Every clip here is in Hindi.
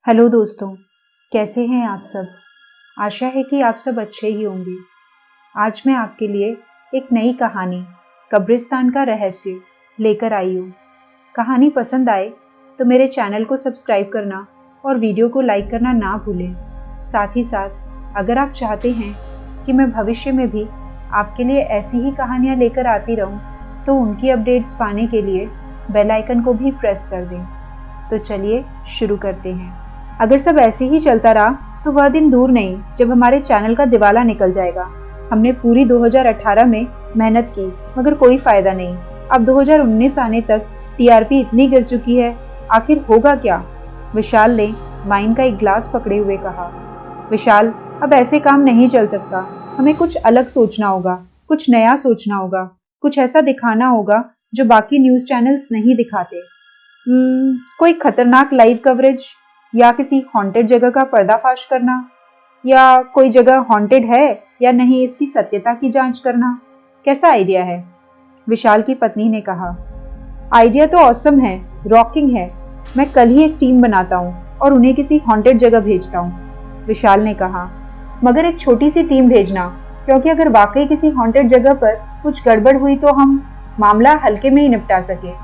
हेलो दोस्तों, कैसे हैं आप सब। आशा है कि आप सब अच्छे ही होंगे। आज मैं आपके लिए एक नई कहानी कब्रिस्तान का रहस्य लेकर आई हूँ। कहानी पसंद आए तो मेरे चैनल को सब्सक्राइब करना और वीडियो को लाइक करना ना भूलें। साथ ही साथ अगर आप चाहते हैं कि मैं भविष्य में भी आपके लिए ऐसी ही कहानियाँ लेकर आती रहूँ तो उनकी अपडेट्स पाने के लिए बेल आइकन को भी प्रेस कर दें। तो चलिए शुरू करते हैं। अगर सब ऐसे ही चलता रहा तो वह दिन दूर नहीं जब हमारे चैनल का दिवाला निकल जाएगा। हमने पूरी 2018 में मेहनत की मगर कोई फायदा नहीं। अब 2019 आने तक टीआरपी इतनी गिर चुकी है, आखिर होगा क्या। विशाल ने वाइन का एक ग्लास पकड़े हुए कहा। विशाल, अब ऐसे काम नहीं चल सकता। हमें कुछ अलग सोचना होगा, कुछ नया सोचना होगा, कुछ ऐसा दिखाना होगा जो बाकी न्यूज चैनल्स नहीं दिखाते। कोई खतरनाक लाइव कवरेज या किसी हॉन्टेड जगह का पर्दाफाश करना, या कोई जगह हॉन्टेड है या नहीं इसकी सत्यता की जांच करना। कैसा आइडिया है? विशाल की पत्नी ने कहा। आइडिया तो ऑसम है, रॉकिंग है। मैं कल ही एक टीम बनाता हूँ और उन्हें किसी हॉन्टेड जगह भेजता हूँ। विशाल ने कहा, मगर एक छोटी सी टीम भेजना, क्योंकि अगर वाकई किसी हॉन्टेड जगह पर कुछ गड़बड़ हुई तो हम मामला हल्के में ही निपटा सके।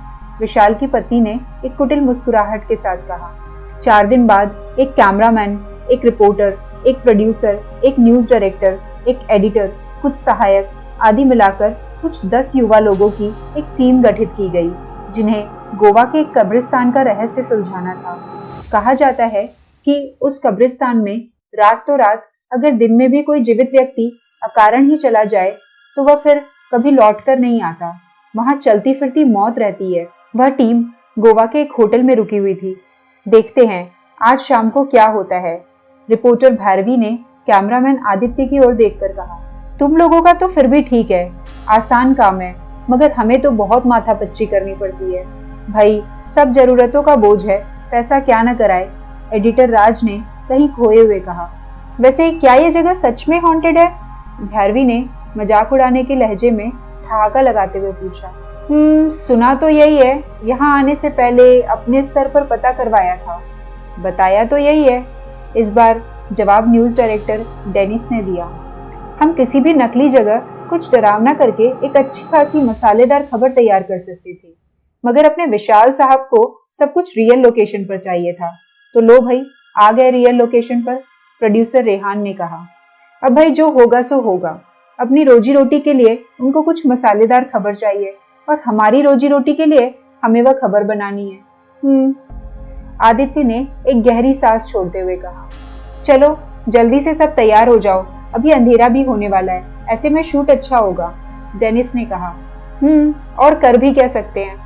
विशाल की पत्नी ने एक कुटिल मुस्कुराहट के साथ कहा। 4 दिन बाद एक कैमरामैन, एक रिपोर्टर, एक प्रोड्यूसर, एक न्यूज डायरेक्टर, एक एडिटर, कुछ सहायक आदि मिलाकर कुछ 10 युवा लोगों की एक टीम गठित की गई जिन्हें गोवा के एक कब्रिस्तान का रहस्य सुलझाना था। कहा जाता है कि उस कब्रिस्तान में रात तो रात, अगर दिन में भी कोई जीवित व्यक्ति अकारण ही चला जाए तो वह फिर कभी लौट कर नहीं आता। वहां चलती फिरती मौत रहती है। वह टीम गोवा के एक होटल में रुकी हुई थी। देखते हैं आज शाम को क्या होता है, रिपोर्टर भैरवी ने कैमरामैन आदित्य की ओर देखकर कहा। तुम लोगों का तो फिर भी ठीक है, आसान काम है, मगर हमें तो बहुत माथापच्ची करनी पड़ती है। भाई, सब जरूरतों का बोझ है, पैसा क्या न कराए, एडिटर राज ने कहीं खोए हुए कहा। वैसे क्या ये जगह सच में हॉन्टेड है? भैरवी ने मजाक उड़ाने के लहजे में ठहाका लगाते हुए पूछा। सुना तो यही है, यहाँ आने से पहले अपने स्तर पर पता करवाया था। बताया तो यही है, इस बार जवाब न्यूज डायरेक्टर डेनिस ने दिया। हम किसी भी नकली जगह कुछ डरावना करके एक अच्छी खासी मसालेदार खबर तैयार कर सकते थे, मगर अपने विशाल साहब को सब कुछ रियल लोकेशन पर चाहिए था। तो लो भाई, आ गए रियल लोकेशन पर, प्रोड्यूसर रेहान ने कहा। अब भाई जो होगा सो होगा। अपनी रोजी रोटी के लिए उनको कुछ मसालेदार खबर चाहिए और हमारी रोजी रोटी के लिए हमें वह खबर बनानी है। आदित्य ने एक गहरी सांस छोड़ते हुए कहा। चलो जल्दी से सब तैयार हो जाओ, अभी अंधेरा भी होने वाला है, ऐसे में शूट अच्छा होगा, डेनिस ने कहा। और कर भी कह सकते हैं,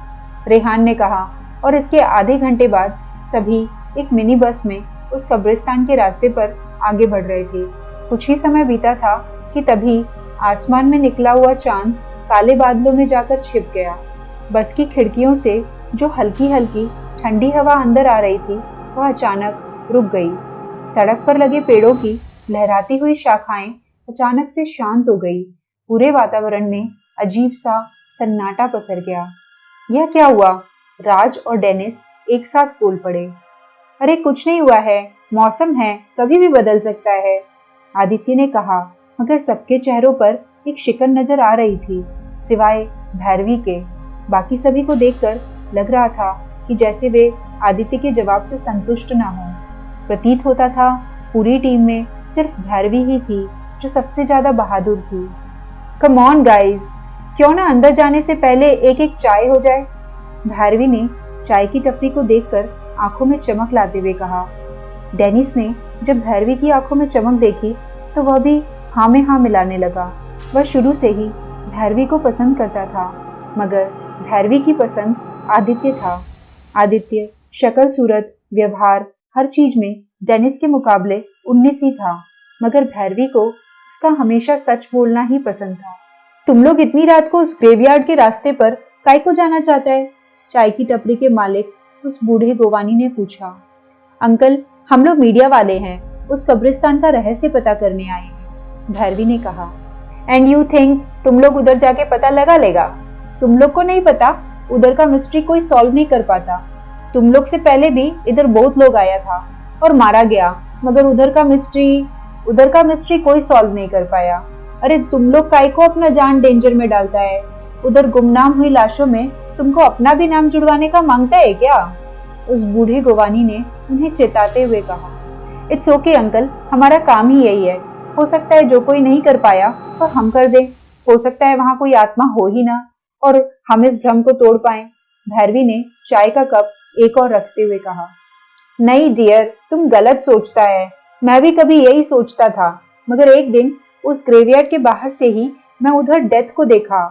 रेहान ने कहा। और इसके आधे घंटे बाद सभी एक मिनी बस में उस कब्रिस्तान के रास्ते पर आगे बढ़ रहे थे। कुछ ही समय बीता था कि तभी आसमान में निकला हुआ चांद काले बादलों में जाकर छिप गया। बस की खिड़कियों से जो हल्की हल्की ठंडी हवा अंदर आ रही थी वह अचानक रुक गई। सड़क पर लगे पेड़ों की लहराती हुई शाखाएं अचानक से शांत हो गई। पूरे वातावरण में अजीब सा सन्नाटा पसर गया। यह क्या हुआ? राज और डेनिस एक साथ बोल पड़े। अरे कुछ नहीं हुआ है, मौसम है, कभी भी बदल सकता है, आदित्य ने कहा। मगर सबके चेहरों पर एक शिकन नजर आ रही थी, सिवाय भैरवी के। बाकी सभी को देखकर लग रहा था कि जैसे वे आदित्य के जवाब से संतुष्ट ना हो। प्रतीत होता था पूरी टीम में सिर्फ भैरवी ही थी जो सबसे ज्यादा बहादुर थी। कम ऑन गाइस, क्यों ना अंदर जाने से पहले एक एक चाय हो जाए, भैरवी ने चाय की टपरी को देखकर आंखों में चमक लाते हुए कहा। डेनिस ने जब भैरवी की आंखों में चमक देखी तो वह भी हाँ में हाँ मिलाने लगा। वह शुरू से ही भैरवी को पसंद करता था, मगर भैरवी की पसंद आदित्य था। आदित्य शक्ल सूरत व्यवहार हर चीज में डेनिस के मुकाबले 19 ही था, मगर भैरवी को उसका हमेशा सच बोलना ही पसंद था। तुम लोग इतनी रात को उस ग्रेवयार्ड के रास्ते पर काहे को जाना चाहता है? चाय की टपरी के मालिक उस बूढ़े गोवानी ने पूछा। अंकल, हम लोग मीडिया वाले हैं, उस कब्रिस्तान का रहस्य पता करने आए हैं, भैरवी ने कहा। एंड यू थिंक तुम लोग उधर जाके पता लगा लेगा? तुम लोग को नहीं पता, उधर का मिस्ट्री कोई सॉल्व नहीं कर पाता। तुम लोग से पहले भी इधर बहुत लोग आया था, और मारा गया, मगर उधर का मिस्ट्री कोई सॉल्व नहीं कर पाया। अरे तुम लोग काय को अपना जान डेंजर में डालता है? उधर गुमनाम हुई लाशों में तुमको अपना भी नाम जुड़वाने का मांगता है क्या? उस बूढ़े गोवानी ने उन्हें चेताते हुए कहा। इट्स ओके अंकल, हमारा काम ही यही है। हो सकता है जो कोई नहीं कर पाया तो हम कर दें। हो सकता है वहां कोई आत्मा हो ही ना और हम इस भ्रम को तोड़ पाए। भैरवी ने चाय का कप एक और रखते हुए कहा। नहीं डियर, तुम गलत सोचता है। मैं भी कभी यही सोचता था, मगर एक दिन उस ग्रेवयार्ड के बाहर से ही मैं उधर डेथ को देखा।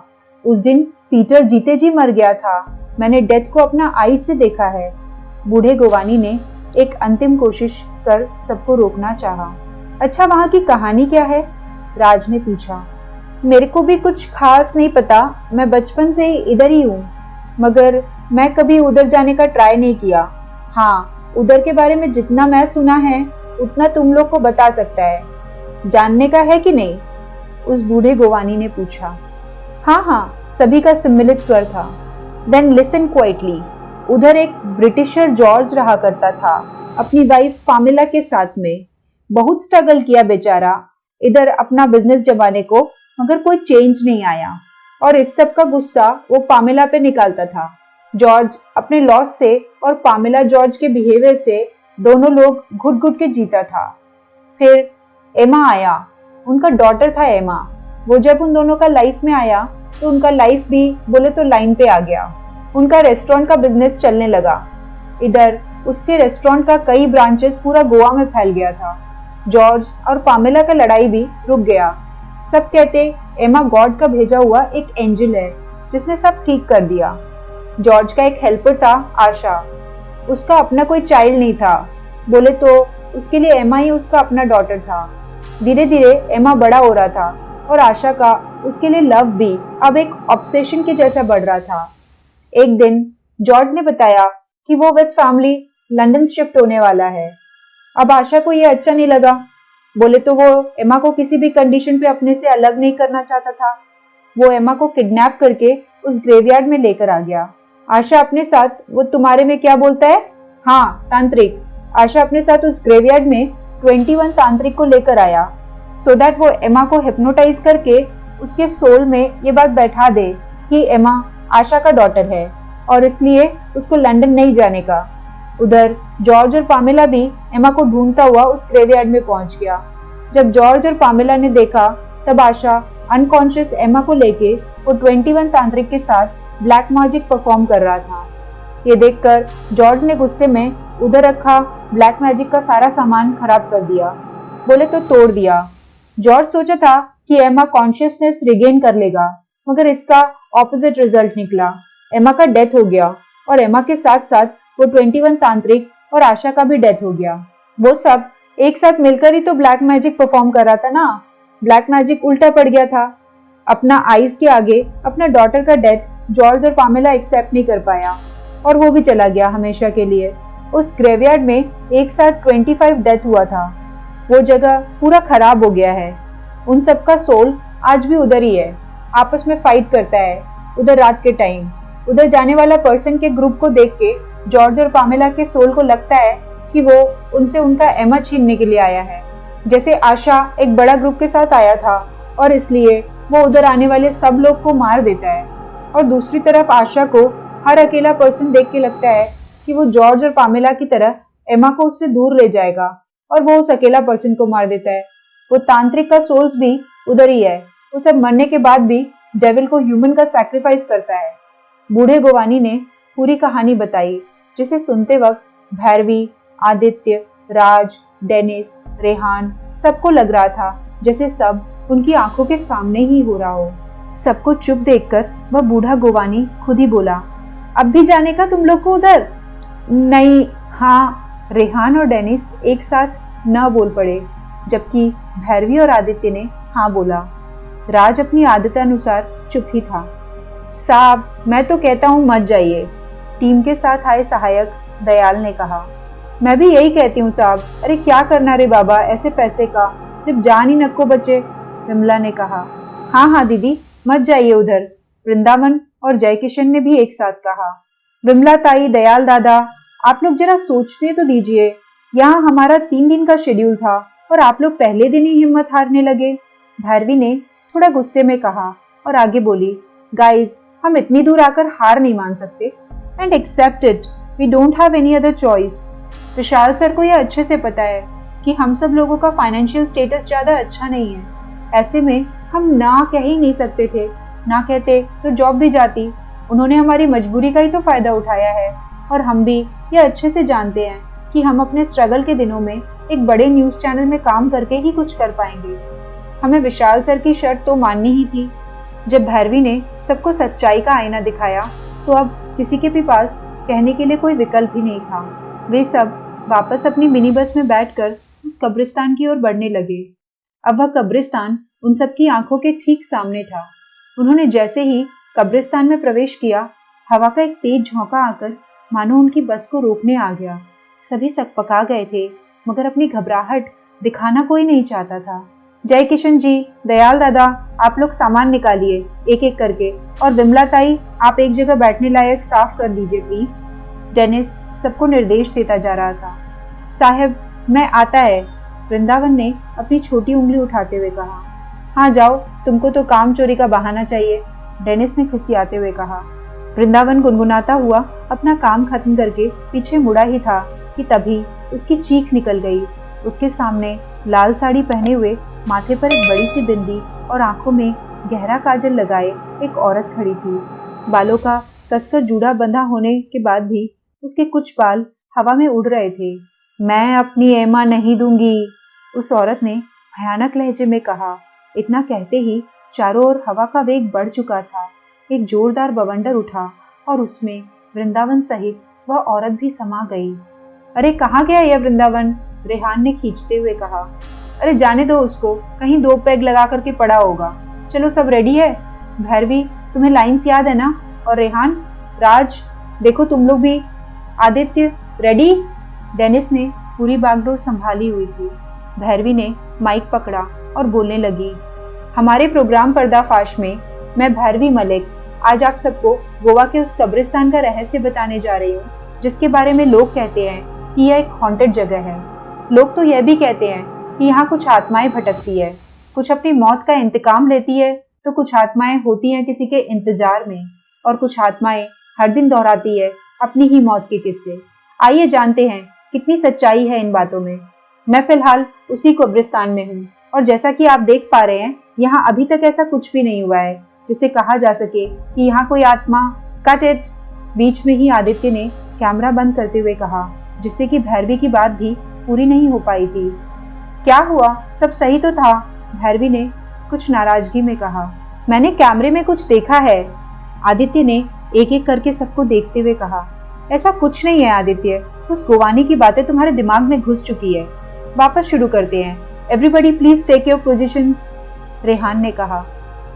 उस दिन पीटर जीते जी मर गया था। मैंने डेथ को अपना आईज से देखा है। बूढ़े गोवानी ने एक अंतिम कोशिश कर सबको रोकना चाहा। अच्छा, वहां की कहानी क्या है? राज ने पूछा। मेरे को भी कुछ खास नहीं पता, मैं बचपन से ही इधर ही हूँ, मगर मैं कभी उधर जाने का ट्राई नहीं किया। हाँ, उधर के बारे में जितना मैं सुना है उतना तुम लोग को बता सकता है। जानने का है कि नहीं? उस बूढ़े गोवानी ने पूछा। हाँ हाँ, सभी का सम्मिलित स्वर था। Then listen quietly. उधर एक ब्रिटिशर जॉर्ज रहा करता था अपनी वाइफ पामेला के साथ में। बहुत स्ट्रगल किया बेचारा इधर अपना बिजनेस जमाने को, मगर कोई चेंज नहीं आया और इस सब का गुस्सा वो पामेला पे निकालता था। जॉर्ज अपने लॉस से और पामेला जॉर्ज के बिहेवियर से दोनों लोग घुट घुट के जीता था। फिर एमा आया, उनका डॉटर था एमा। वो जब उन दोनों का लाइफ में आया तो उनका लाइफ भी बोले तो लाइन पे आ गया। उनका रेस्टोरेंट का बिजनेस चलने लगा। इधर उसके रेस्टोरेंट का कई ब्रांचेस पूरा गोवा में फैल गया था। जॉर्ज और पामेला का लड़ाई भी रुक गया। सब कहते एमा गॉड का भेजा हुआ एक एंजल है जिसने सब ठीक कर दिया। जॉर्ज का एक हेल्पर था आशा। उसका अपना कोई चाइल्ड नहीं था, बोले तो उसके लिए एमा ही उसका अपना डॉटर था। धीरे धीरे एमा बड़ा हो रहा था और आशा का उसके लिए लव भी अब एक ऑब्सेशन के जैसा बढ़ रहा था। एक दिन जॉर्ज ने बताया कि वो विद फैमिली लंदन शिफ्ट होने वाला है। अब आशा को ये अच्छा नहीं लगा। बोले तो वो एमा को किसी भी कंडीशन पे अपने से अलग नहीं करना चाहता था। वो एमा को किडनैप करके उस ग्रेवयार्ड में लेकर आ गया। आशा अपने साथ, वो तुम्हारे में क्या बोलता है? हाँ, तांत्रिक। आशा अपने साथ उस ग्रेवयार्ड में 21 तांत्रिक को लेकर आया सो दैट वो एमा को हिप्नोटाइज करके उसके सोल में ये बात बैठा दे कि एमा आशा का डॉटर है और इसलिए उसको लंदन नहीं जाने का। उधर जॉर्ज और पामेला भी एमा को ढूंढता हुआ उस ग्रेवयार्ड में पहुंच गया। जब जॉर्ज और पामेला ने देखा तब आशा अनकॉन्शियस एमा को लेके वो 21 तांत्रिक के साथ ब्लैक मैजिक परफॉर्म कर रहा था। ये देखकर जॉर्ज ने गुस्से में उधर रखा ब्लैक मैजिक का सारा सामान खराब कर दिया, बोले तो तोड़ दिया। जॉर्ज सोचा था कि एमा कॉन्शियसनेस रिगेन कर लेगा, मगर इसका ऑपोजिट रिजल्ट निकला। एमा का डेथ हो गया और एमा के साथ साथ वो 21 तांत्रिक और आशा का भी डेथ हो गया। वो सब एक साथ मिलकर ही तो ब्लैक मैजिक परफॉर्म कर रहा था ना। ब्लैक मैजिक उल्टा पड़ गया था। अपना आइज के आगे अपना डॉटर का डेथ जॉर्ज और पामेला एक्सेप्ट नहीं कर पाया और वो भी चला गया हमेशा के लिए। उस ग्रेवयार्ड में एक साथ 25 डेथ हुआ था। वो जगह पूरा खराब हो गया है। उन सबका सोल आज भी उधर ही है, आपस में फाइट करता है उधर रात के टाइम। उधर जाने वाला पर्सन के ग्रुप को देख के जॉर्ज और पामेला के सोल को लगता है कि वो उनसे उनका एमा छीनने के लिए आया है, जैसे आशा एक बड़ा ग्रुप के साथ आया था और इसलिए वो उधर आने वाले सब लोग को मार देता है। और दूसरी तरफ आशा को हर अकेला पर्सन देख के लगता है कि वो जॉर्ज और पामेला की तरह एमा को उससे दूर ले जाएगा और वो उस अकेला पर्सन को मार देता है। वो तांत्रिक का सोल्स भी उधर ही है। वो सब मरने के बाद भी डेविल को ह्यूमन का सैक्रिफाइस करता है। बूढ़े गोवानी ने पूरी कहानी बताई, जिसे सुनते वक्त भैरवी, आदित्य, राज, डेनिस, रेहान सबको लग रहा था जैसे सब उनकी आंखों के सामने ही हो रहा हो। सबको चुप देखकर वह बूढ़ा गोवानी खुद ही बोला, अब भी जाने का तुम लोग को उधर? नहीं। हाँ, रेहान और डेनिस एक साथ न बोल पड़े, जबकि भैरवी और आदित्य ने हाँ बोला। राज अपनी आदतानुसार चुप ही था। साहब, मैं तो कहता हूँ मत जाइए, टीम के साथ आए सहायक दयाल ने कहा। मैं भी यही कहती हूँ साहब। अरे क्या करना रे बाबा ऐसे पैसे का, जब जान ही नको बचे, विमला ने कहा। हाँ हाँ दीदी, मत जाइए उधर, वृंदावन और जयकिशन ने भी एक साथ कहा। विमला ताई, दयाल दादा, आप लोग जरा सोचने तो दीजिए। यहाँ हमारा 3 दिन का शेड्यूल था और आप लोग पहले दिन ही हिम्मत हारने लगे। भैरवी ने थोड़ा गुस्से में कहा और आगे बोली, गाइज, हम इतनी दूर आकर हार नहीं मान सकते। And accept it, we don't have any other choice. Vishal sir को यह अच्छे से पता है कि हम सब लोगों का फाइनेंशियल स्टेटस ज्यादा अच्छा नहीं है। ऐसे में हम ना कह ही नहीं सकते थे, ना कहते तो जॉब भी जाती। उन्होंने हमारी मजबूरी का ही तो फायदा उठाया है और हम भी ये अच्छे से जानते हैं कि हम अपने स्ट्रगल के दिनों में एक बड़े न्यूज चैनल में काम करके ही कुछ कर पाएंगे। हमें विशाल सर की शर्त तो माननी ही थी। जब भैरवी ने सबको सच्चाई का आईना दिखाया तो अब किसी के भी पास कहने के लिए कोई विकल्प ही नहीं था। वे सब वापस अपनी मिनी बस में बैठकर उस कब्रिस्तान की ओर बढ़ने लगे। अब वह कब्रिस्तान उन सबकी आंखों के ठीक सामने था। उन्होंने जैसे ही कब्रिस्तान में प्रवेश किया, हवा का एक तेज झोंका आकर मानो उनकी बस को रोकने आ गया। सभी सकपका गए थे, मगर अपनी घबराहट दिखाना कोई नहीं चाहता था। जय किशन जी, दयाल दादा, आप लोग सामान निकालिए एक एक करके, और विमला ताई, आप एक जगह बैठने लायक साफ कर दीजिए प्लीज। डेनिस सबको निर्देश देता जा रहा था। साहब, मैं आता है, वृंदावन ने अपनी छोटी उंगली उठाते हुए कहा। हाँ जाओ, तुमको तो काम चोरी का बहाना चाहिए, डेनिस ने खिसियाते हुए कहा। वृंदावन गुनगुनाता हुआ अपना काम खत्म करके पीछे मुड़ा ही था कि तभी उसकी चीख निकल गई। उसके सामने लाल साड़ी पहने हुए, माथे पर एक बड़ी सी बिंदी और आंखों में गहरा काजल लगाए एक औरत खड़ी थी। बालों का कसकर जूड़ा बंधा होने के बाद भी उसके कुछ बाल हवा में उड़ रहे थे। मैं अपनी एमा नहीं दूंगी, उस औरत ने भयानक लहजे में कहा। इतना कहते ही चारों ओर हवा का वेग बढ़ चुका था। एक जोरदार बवंडर उठा और उसमें वृंदावन सहित वह औरत भी समा गई। अरे कहाँ गया यह वृंदावन, रेहान ने खींचते हुए कहा। अरे जाने दो उसको, कहीं 2 पैग लगा करके पड़ा होगा। चलो सब रेडी है? भैरवी, तुम्हें लाइंस याद है ना? और रेहान, राज, देखो तुम लोग भी। आदित्य, रेडी? डेनिस ने पूरी बागडोर संभाली हुई थी। भैरवी ने माइक पकड़ा और बोलने लगी। हमारे प्रोग्राम पर्दाफाश में मैं भैरवी मलिक आज आप सबको गोवा के उस कब्रिस्तान का रहस्य बताने जा रही हूँ, जिसके बारे में लोग कहते हैं कि यह एक हॉन्टेड जगह है। लोग तो यह भी कहते हैं कि यहाँ कुछ आत्माएं भटकती है, कुछ अपनी मौत का इंतकाम लेती है, तो कुछ आत्माएं होती हैं किसी के इंतजार में, और कुछ आत्माएं हर दिन दोहराती है अपनी ही मौत के किस्से। आइए जानते हैं कितनी सच्चाई है इन बातों में। मैं फिलहाल उसी कब्रिस्तान में हूँ और जैसा कि आप देख पा रहे हैं, यहाँ अभी तक ऐसा कुछ भी नहीं हुआ है जिसे कहा जा सके कि यहाँ कोई आत्मा। कट इट, बीच में ही आदित्य ने कैमरा बंद करते हुए कहा, जिससे कि भैरवी की बात भी पूरी नहीं हो पाई थी। क्या हुआ, सब सही तो था? भैरवी ने कुछ नाराजगी में कहा। मैंने कैमरे में कुछ देखा है, आदित्य ने एक एक करके सबको देखते हुए कहा। ऐसा कुछ नहीं है आदित्य, उस गोवानी की बातें तुम्हारे दिमाग में घुस चुकी है। वापस शुरू करते हैं। Everybody please take your positions, Rehan ने कहा।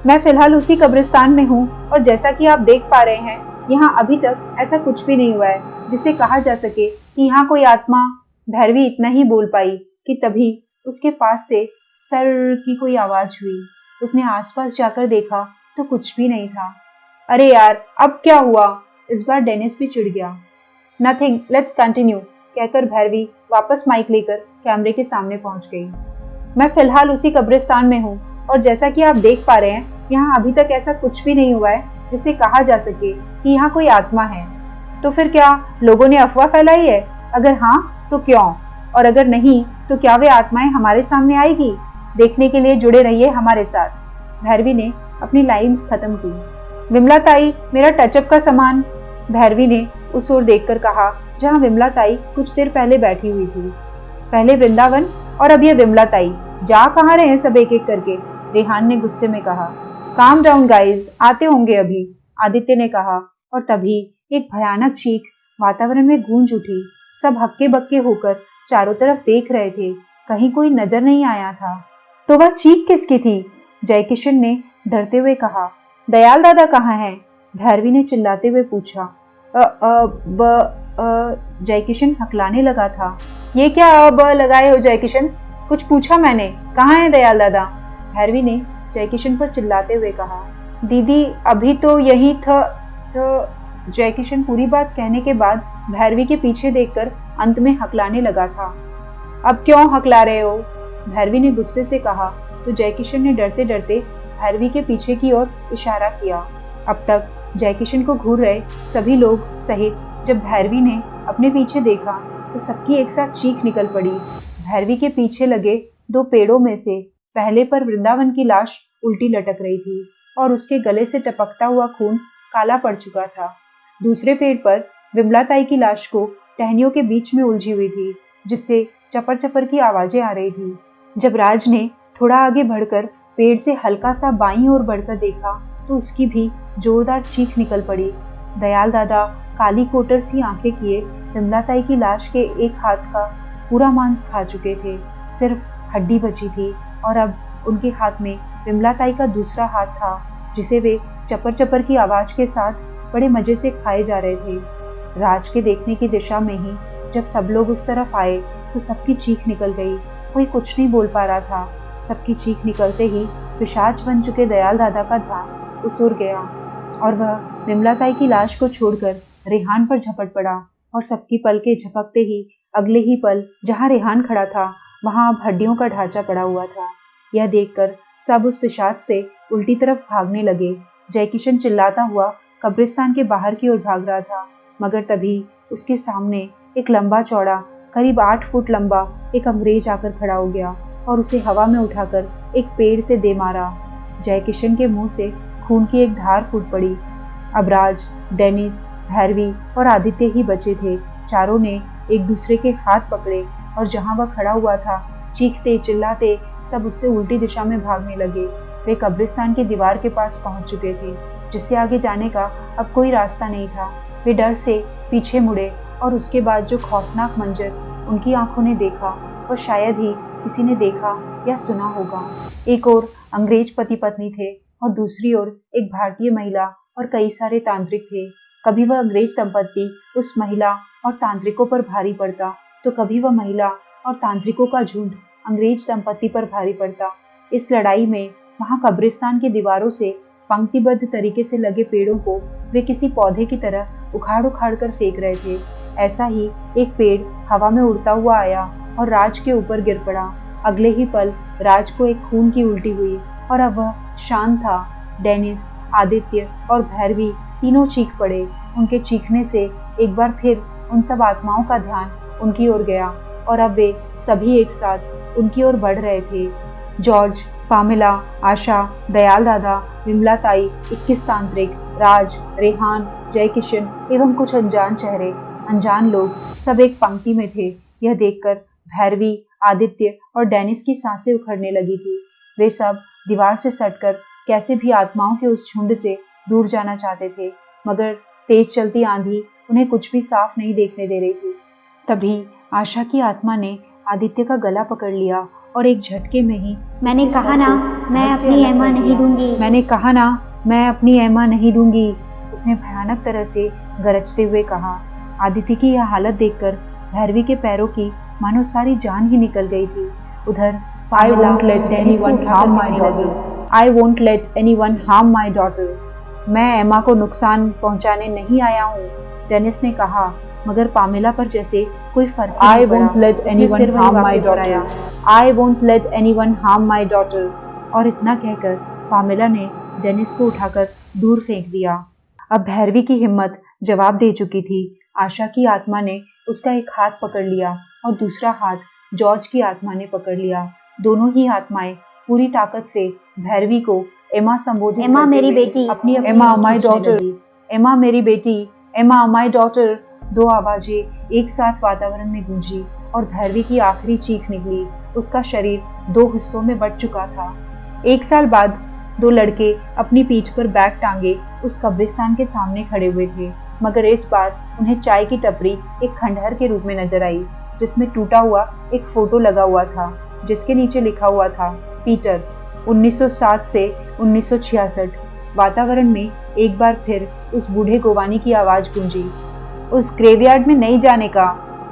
मैं फिलहाल उसी कब्रिस्तान में हूँ और जैसा कि आप देख पा रहे हैं, यहाँ अभी तक ऐसा कुछ भी नहीं हुआ है जिसे कहा जा सके कि यहाँ कोई आत्मा। भैरवी इतना ही बोल पाई कि तभी उसके पास से सर की कोई आवाज हुई। उसने आसपास जाकर देखा तो कुछ भी नहीं था। अरे यार, अब क्या हुआ? इस बार डेनिस भी चिढ़ गया। नथिंग, लेट्स कंटिन्यू, कहकर भैरवी वापस माइक लेकर कैमरे के सामने पहुंच गई। मैं फिलहाल उसी कब्रिस्तान में हूँ और जैसा कि आप देख पा रहे हैं, यहाँ अभी तक ऐसा कुछ भी नहीं हुआ है जिसे कहा जा सके कि यहाँ कोई आत्मा है। तो फिर क्या लोगों ने अफवाह फैलाई है? अगर हाँ तो क्यों, और अगर नहीं तो क्या वे आत्माएं हमारे सामने आएगी? देखने के लिए जुड़े रहिए हमारे साथ। भैरवी ने अपनी लाइंस खत्म की। विमला ताई, मेरा टचअप का सामान, भैरवी ने उस ओर देखकर कहा जहाँ विमला ताई कुछ देर पहले बैठी हुई थी। पहले वृंदावन और अब ये विमला ताई, जा कहाँ रहे हैं सब एक एक करके? रेहान ने गुस्से में कहा। काम डाउन गाइज, आते होंगे अभी, आदित्य ने कहा। और तभी एक भयानक चीख वातावरण में गूंज उठी। सब हक्के बक्के होकर चारों तरफ देख रहे थे, कहीं कोई नजर नहीं आया था। तो वह चीख किसकी थी? जयकिशन ने डरते हुए कहा। दयाल दादा कहाँ हैं? भैरवी ने चिल्लाते हुए पूछा। जयकिशन हकलाने लगा था। ये क्या अब लगाए हो जयकिशन? कुछ पूछा मैंने, कहाँ है दयाल दादा? भैरवी ने जयकिशन पर चिल्लाते हुए कहा। दीदी अभी तो यही था। तो जयकिशन पूरी बात कहने के बाद भैरवी के पीछे देखकर अंत में हकलाने लगा था। अब क्यों हकला रहे हो? भैरवी ने गुस्से से कहा तो जयकिशन ने डरते डरते भैरवी के पीछे की ओर इशारा किया। अब तक जयकिशन को घूर रहे सभी लोग सहित जब भैरवी ने अपने पीछे देखा तो सबकी एक साथ चीख निकल पड़ी। भैरवी के पीछे लगे 2 पेड़ों में से पहले पर वृंदावन की लाश उल्टी लटक रही थी और उसके गले से टपकता हुआ खून काला पड़ चुका था। दूसरे पेड़ पर विमलाताई की लाश को टहनियों के बीच में उलझी हुई थी, जिससे चपर चपर की आवाजें आ रही थी। जब राज ने थोड़ा आगे बढ़कर पेड़ से हल्का सा बाईं ओर बढ़कर देखा तो उसकी भी जोरदार चीख निकल पड़ी। दयाल दादा काली कोटर सी आंखें किए विमलाताई की लाश के एक हाथ का पूरा मांस खा चुके थे, सिर्फ हड्डी बची थी और अब उनके हाथ में विमलाताई का दूसरा हाथ था, जिसे वे चपर चपर की आवाज के साथ बड़े मजे से खाए जा रहे थे। राज के देखने की दिशा में ही जब सब लोग उस तरफ आए तो सबकी चीख निकल गई। कोई कुछ नहीं बोल पा रहा था। सबकी चीख निकलते ही पिशाच बन चुके दयाल दादा का ध्यान उस ओर गया और वह विमलाताई की लाश को छोड़कर रेहान पर झपट पड़ा और सबकी पलकें झपकते ही अगले ही पल जहां रेहान खड़ा था वहां अब हड्डियों का ढांचा पड़ा हुआ था। यह देखकर सब उस पिशाच से उल्टी तरफ भागने लगे। जयकिशन चिल्लाता हुआ कब्रिस्तान के बाहर की ओर भाग रहा था, मगर तभी उसके सामने एक लंबा चौड़ा करीब 8 फुट लंबा एक अंग्रेज आकर खड़ा हो गया और उसे हवा में उठाकर एक पेड़ से दे मारा। जयकिशन के मुंह से खून की एक धार फूट पड़ी। अब राज, डेनिस, भैरवी और आदित्य ही बचे थे। चारों ने एक दूसरे के हाथ पकड़े और जहां वह खड़ा हुआ था चीखते चिल्लाते सब उससे उल्टी दिशा में भागने लगे। वे कब्रिस्तान की दीवार के पास पहुंच चुके थे, जिससे आगे जाने का अब कोई रास्ता नहीं था। वे डर से पीछे मुड़े और उसके बाद जो खौफनाक मंजर उनकी आंखों ने देखा वो शायद ही किसी ने देखा या सुना होगा। एक ओर अंग्रेज पति पत्नी थे और दूसरी ओर एक भारतीय महिला और कई सारे तांत्रिक थे। कभी वह अंग्रेज दंपत्ति उस महिला और तांत्रिकों पर भारी पड़ता तो कभी वह महिला और तांत्रिकों का झुंड अंग्रेज दंपत्ति पर भारी पड़ता। इस लड़ाई में वहां कब्रिस्तान की दीवारों से पंक्तिबद्ध तरीके से लगे पेड़ों को वे किसी पौधे की तरह उखाड़ उखाड़ कर फेंक रहे थे। ऐसा ही एक पेड़ हवा में उड़ता हुआ आया और राज के ऊपर गिर पड़ा। अगले ही पल राज को एक खून की उल्टी हुई और अब वह शांत था। डेनिस, आदित्य और भैरवी तीनों चीख पड़े। उनके चीखने से एक बार फिर उन सब आत्माओं का ध्यान उनकी ओर गया और अब वे सभी एक साथ उनकी ओर बढ़ रहे थे। जॉर्ज, पामेला, आशा, दयाल दादा, विमलाताई, 21 तांत्रिक, राज, रेहान, जयकिशन एवं कुछ अनजान चेहरे, अनजान लोग सब एक पंक्ति में थे। यह देखकर भैरवी, आदित्य और डेनिस की सांसें उखड़ने लगी थी। वे सब दीवार से सटकर कैसे भी आत्माओं के उस झुंड से दूर जाना चाहते थे, मगर तेज चलती आंधी उन्हें कुछ भी साफ नहीं देखने दे रही थी। तभी आशा की आत्मा ने आदित्य का गला पकड़ लिया और एक झटके में ही मैंने कहा ना मैं अपनी एमा नहीं दूंगी। मैंने कहा ना मैं अपनी एमा नहीं दूंगी, उसने भयानक तरह से गरजते हुए कहा। आदित्य की यह हालत देखकर भैरवी के पैरों की मानो सारी जान ही निकल गई थी। उधर I won't let anyone harm my daughter. I won't let anyone harm my daughter. मैं एमा को नुकसान पहुंचाने नहीं आया हूँ, डेनिस ने कहा, मगर पामेला पर जैसे कोई फर्क नहीं पड़ा। I won't let anyone harm my daughter. I won't let anyone harm my daughter. और इतना कहकर पामेला ने डेनिस को उठाकर दूर फेंक दिया। अब भैरवी की हिम्मत जवाब दे चुकी थी। आशा की आत्मा ने उसका एक हाथ पकड़ लिया और दूसरा हाथ जॉर्ज की आत्मा ने पकड़ लिया। दोनों ही आत्माएं पूरी ताकत से भैरवी को एमा संबोधित एमा मेरी बेटी, अपनी एमा माय डॉटर, एमा मेरी बेटी, एमा माय डॉटर। 2 आवाजें एक साथ वातावरण में गूंजी और भैरवी की आखिरी चीख निकली। उसका शरीर 2 हिस्सों में बंट चुका था। 1 साल बाद 2 लड़के अपनी पीठ पर बैग टांगे उस कब्रिस्तान के सामने खड़े हुए थे, मगर इस बार उन्हें चाय की टपरी एक खंडहर के रूप में नजर आई, जिसमें टूटा हुआ एक फोटो लगा हुआ था, जिसके नीचे लिखा हुआ था पीटर 1907 से 1966। वातावरण में एक बार फिर उस बूढ़े गोवानी की आवाज गूंजी, उस ग्रेवयार्ड में नहीं जाने का,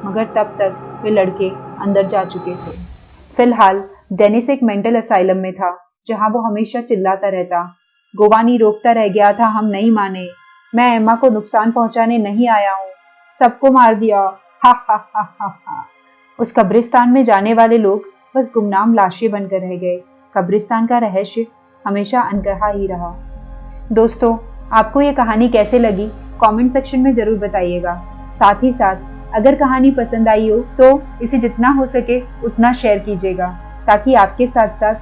मगर तब तक वे लड़के अंदर जा चुके थे। फिलहाल डेनिस एक मेंटल असाइलम में था, जहां वो हमेशा चिल्लाता रहता। गोवानी रोकता रह गया था, हम नहीं माने, मैं एमा को नुकसान पहुंचाने नहीं आया हूँ, सबको मार दिया, हा हा हा हा हा। उस कब्रिस्तान में जाने वाले लोग बस गुमनाम लाशें बनकर रह गए। कब्रिस्तान का रहस्य हमेशा अनकहा ही रहा। दोस्तों, आपको ये कहानी कैसे लगी कमेंट सेक्शन में जरूर बताइएगा। साथ ही साथ अगर कहानी पसंद आई हो तो इसे जितना हो सके उतना शेयर कीजिएगा, ताकि आपके साथ साथ